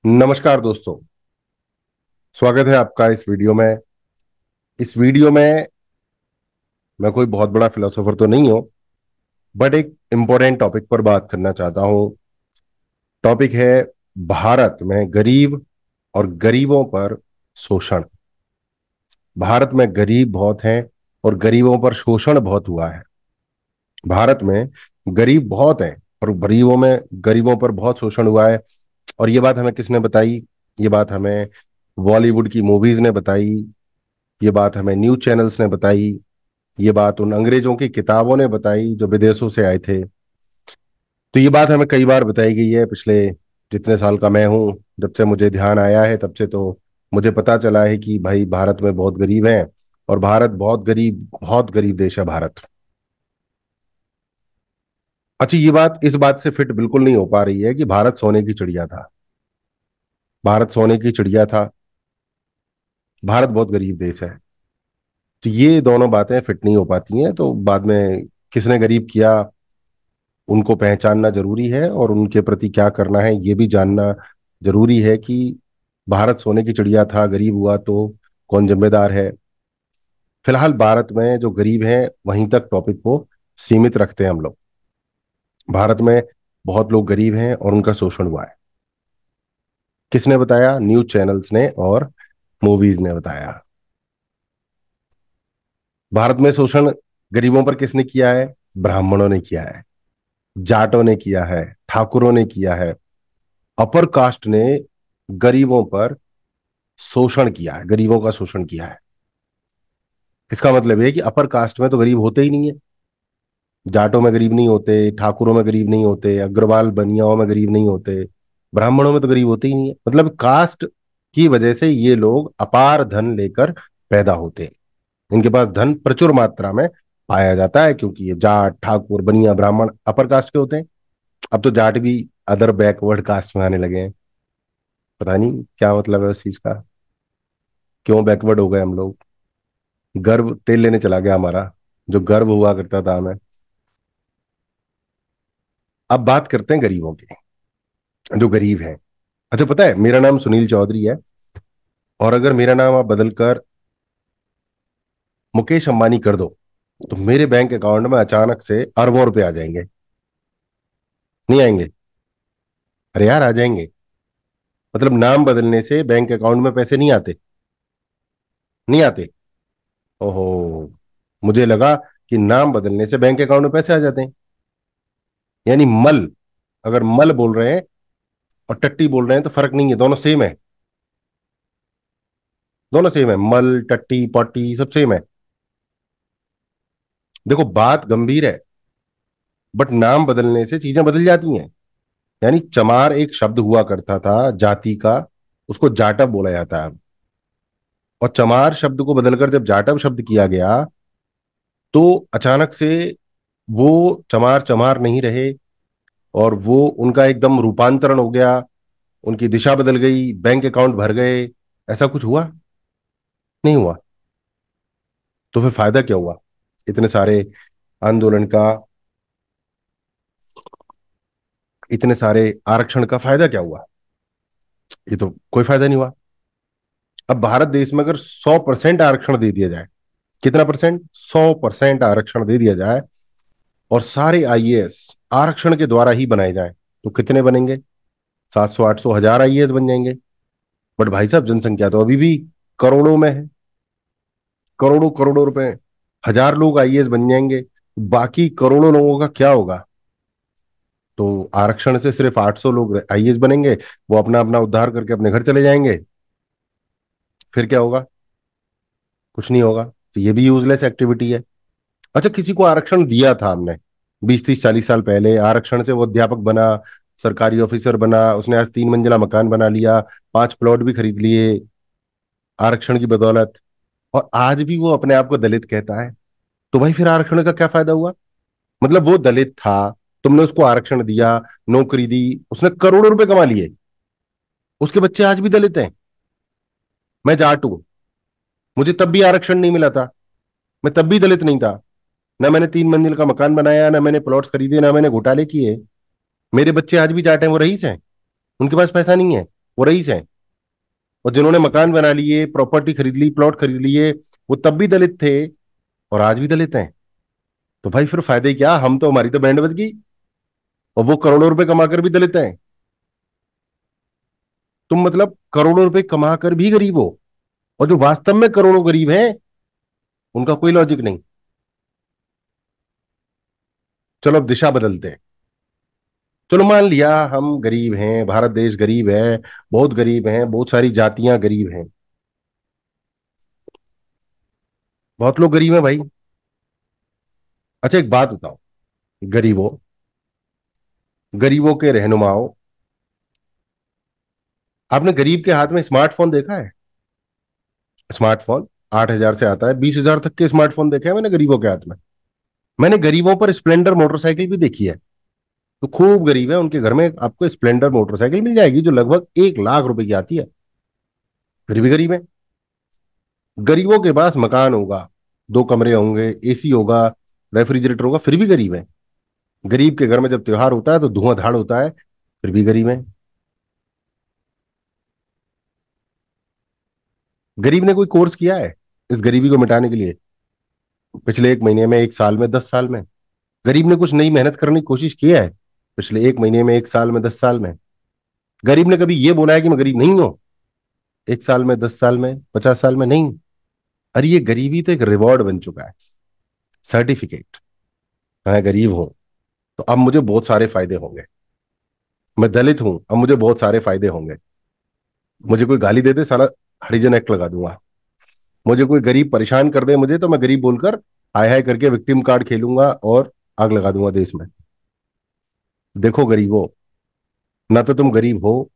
नमस्कार दोस्तों। स्वागत है आपका इस वीडियो में। इस वीडियो में मैं कोई बहुत बड़ा फिलोसोफर तो नहीं हूं, बट एक इंपॉर्टेंट टॉपिक पर बात करना चाहता हूं। टॉपिक है भारत में गरीब और गरीबों पर शोषण। भारत में गरीब बहुत हैं और गरीबों पर शोषण बहुत हुआ है। भारत में गरीब बहुत हैं और गरीबों पर बहुत शोषण हुआ है। और ये बात हमें किसने बताई? ये बात हमें बॉलीवुड की मूवीज ने बताई। ये बात हमें न्यूज चैनल्स ने बताई। ये बात उन अंग्रेजों की किताबों ने बताई जो विदेशों से आए थे। तो ये बात हमें कई बार बताई गई है। पिछले जितने साल का मैं हूं, जब से मुझे ध्यान आया है तब से तो मुझे पता चला है कि भाई भारत में बहुत गरीब हैं। और भारत बहुत गरीब देश है भारत। अच्छा, ये बात इस बात से फिट बिल्कुल नहीं हो पा रही है कि भारत सोने की चिड़िया था। भारत सोने की चिड़िया था। भारत बहुत गरीब देश है। तो ये दोनों बातें फिट नहीं हो पाती हैं। तो बाद में किसने गरीब किया उनको पहचानना जरूरी है और उनके प्रति क्या करना है ये भी जानना जरूरी है कि भारत सोने की चिड़िया था, गरीब हुआ तो कौन जिम्मेदार है। फिलहाल भारत में जो गरीब हैं वहीं तक टॉपिक को सीमित रखते हैं हम लोग। भारत में बहुत लोग गरीब हैं और उनका शोषण हुआ है। किसने बताया? न्यूज चैनल्स ने और मूवीज ने बताया। भारत में शोषण गरीबों पर किसने किया है? ब्राह्मणों ने किया है, जाटों ने किया है, ठाकुरों ने किया है। अपर कास्ट ने गरीबों पर शोषण किया है, गरीबों का शोषण किया है। इसका मतलब ये है कि अपर कास्ट में तो गरीब होते ही नहीं है। जाटों में गरीब नहीं होते, ठाकुरों में गरीब नहीं होते, अग्रवाल बनियाओं में गरीब नहीं होते, ब्राह्मणों में तो गरीब होते ही नहीं है। मतलब कास्ट की वजह से ये लोग अपार धन लेकर पैदा होते हैं। इनके पास धन प्रचुर मात्रा में पाया जाता है क्योंकि ये जाट ठाकुर बनिया ब्राह्मण अपर कास्ट के होते हैं। अब तो जाट भी अदर बैकवर्ड कास्ट में आने लगे हैं। पता नहीं क्या मतलब है उस चीज का, क्यों बैकवर्ड हो गए हम लोग। गर्व तेल लेने चला गया हमारा, जो गर्व हुआ करता था हमें। अब बात करते हैं गरीबों की, जो गरीब हैं। अच्छा, पता है मेरा नाम सुनील चौधरी है और अगर मेरा नाम आप बदलकर मुकेश अंबानी कर दो तो मेरे बैंक अकाउंट में अचानक से अरबों रुपए आ जाएंगे। नहीं आएंगे? अरे यार, आ जाएंगे। मतलब नाम बदलने से बैंक अकाउंट में पैसे नहीं आते? नहीं आते? ओहो, मुझे लगा कि नाम बदलने से बैंक अकाउंट में पैसे आ जाते हैं। यानी मल, अगर मल बोल रहे हैं और टट्टी बोल रहे हैं तो फर्क नहीं है, दोनों सेम है। दोनों सेम है, मल टट्टी पॉटी सब सेम है। देखो बात गंभीर है, बट नाम बदलने से चीजें बदल जाती हैं। यानी चमार एक शब्द हुआ करता था जाति का, उसको जाटव बोला जाता है अब। और चमार शब्द को बदलकर जब जाटव शब्द किया गया तो अचानक से वो चमार चमार नहीं रहे और वो उनका एकदम रूपांतरण हो गया। उनकी दिशा बदल गई, बैंक अकाउंट भर गए। ऐसा कुछ हुआ? नहीं हुआ। तो फिर फायदा क्या हुआ इतने सारे आंदोलन का, इतने सारे आरक्षण का फायदा क्या हुआ? ये तो कोई फायदा नहीं हुआ। अब भारत देश में अगर 100% आरक्षण दे दिया जाए, कितना परसेंट? 100% आरक्षण दे दिया जाए और सारे आईएएस आरक्षण के द्वारा ही बनाए जाएं तो कितने बनेंगे? 700 800 हजार आईएएस बन जाएंगे। बट भाई साहब जनसंख्या तो अभी भी करोड़ों में है। करोड़ों करोड़ों रुपए। हजार लोग आईएएस बन जाएंगे, बाकी करोड़ों लोगों का क्या होगा? तो आरक्षण से सिर्फ 800 लोग आईएएस बनेंगे, वो अपना अपना उद्धार करके अपने घर चले जाएंगे। फिर क्या होगा? कुछ नहीं होगा। तो ये भी यूजलेस एक्टिविटी है। अच्छा, किसी को आरक्षण दिया था हमने 20 30 40 साल पहले, आरक्षण से वो अध्यापक बना, सरकारी ऑफिसर बना, उसने आज 3 मंजिला मकान बना लिया, 5 प्लॉट भी खरीद लिए आरक्षण की बदौलत, और आज भी वो अपने आप को दलित कहता है। तो भाई फिर आरक्षण का क्या फायदा हुआ? मतलब वो दलित था, तुमने उसको आरक्षण दिया, नौकरी दी, उसने करोड़ों रुपए कमा लिए, उसके बच्चे आज भी दलित हैं। मैं जाट हूं, मुझे तब भी आरक्षण नहीं मिला था, मैं तब भी दलित नहीं था। ना मैंने 3 मंजिल का मकान बनाया, ना मैंने प्लॉट्स खरीदे, ना मैंने घोटाले किए। मेरे बच्चे आज भी जाट हैं, वो रईस हैं, उनके पास पैसा नहीं है। वो रईस हैं। और जिन्होंने मकान बना लिए, प्रॉपर्टी खरीद ली, प्लॉट खरीद लिए, वो तब भी दलित थे और आज भी दलित हैं। तो भाई फिर फायदे क्या, हम तो, हमारी तो बैंड बज गई। और वो करोड़ों रुपए कमाकर भी दलित हैं। तुम मतलब करोड़ों रुपए कमाकर भी गरीब हो, और जो वास्तव में करोड़ों गरीब हैं उनका कोई लॉजिक नहीं। चलो अब दिशा बदलते हैं। चलो मान लिया हम गरीब हैं, भारत देश गरीब है, बहुत गरीब हैं, बहुत सारी जातियां गरीब हैं, बहुत लोग गरीब हैं भाई। अच्छा एक बात बताओ, गरीबों, गरीबों के रहनुमाओं, आपने गरीब के हाथ में स्मार्टफोन देखा है? स्मार्टफोन 8,000 से आता है, 20,000 तक के स्मार्टफोन देखे हैं मैंने गरीबों के हाथ में। मैंने गरीबों पर स्प्लेंडर मोटरसाइकिल भी देखी है। तो खूब गरीब है, उनके घर में आपको स्प्लेंडर मोटरसाइकिल मिल जाएगी जो लगभग 1 लाख रुपए की आती है, फिर भी गरीब है। गरीबों के पास मकान होगा, 2 कमरे होंगे, एसी होगा, रेफ्रिजरेटर होगा, फिर भी गरीब है। गरीब के घर में जब त्योहार होता है तो धुआंधाड़ होता है, फिर भी गरीब है। गरीब ने कोई कोर्स किया है इस गरीबी को मिटाने के लिए, पिछले 1 महीने में, 1 साल में, 10 साल में? गरीब ने कुछ नई मेहनत करने की कोशिश की है पिछले 1 महीने में, 1 साल में, 10 साल में? गरीब ने कभी ये बोला है कि मैं गरीब नहीं हूं? 1 साल में, 10 साल में, 50 साल में? नहीं। अरे ये गरीबी तो एक रिवॉर्ड बन चुका है, सर्टिफिकेट। मैं गरीब हूं तो अब मुझे बहुत सारे फायदे होंगे। मैं दलित हूं, अब मुझे बहुत सारे फायदे होंगे। मुझे कोई गाली दे दे, साला हरिजन एक्ट लगा दूंगा। मुझे कोई गरीब परेशान कर दे मुझे, तो मैं गरीब बोलकर हाय हाय करके विक्टिम कार्ड खेलूंगा और आग लगा दूंगा देश में। देखो गरीबों, ना तो तुम गरीब हो,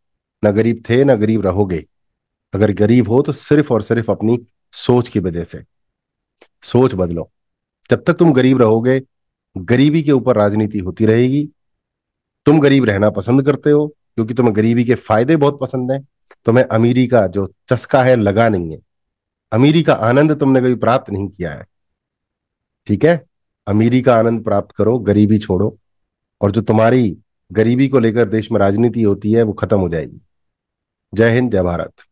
ना गरीब थे, ना गरीब रहोगे। अगर गरीब हो तो सिर्फ और सिर्फ अपनी सोच की वजह से। सोच बदलो। जब तक तुम गरीब रहोगे, गरीबी के ऊपर राजनीति होती रहेगी। तुम गरीब रहना पसंद करते हो क्योंकि तुम्हें गरीबी के फायदे बहुत पसंद हैं। तुम्हें अमीरी का जो चस्का है लगा नहीं है। अमीरी का आनंद तुमने कभी प्राप्त नहीं किया है। ठीक है, अमीरी का आनंद प्राप्त करो, गरीबी छोड़ो। और जो तुम्हारी गरीबी को लेकर देश में राजनीति होती है वो खत्म हो जाएगी। जय हिंद, जय भारत।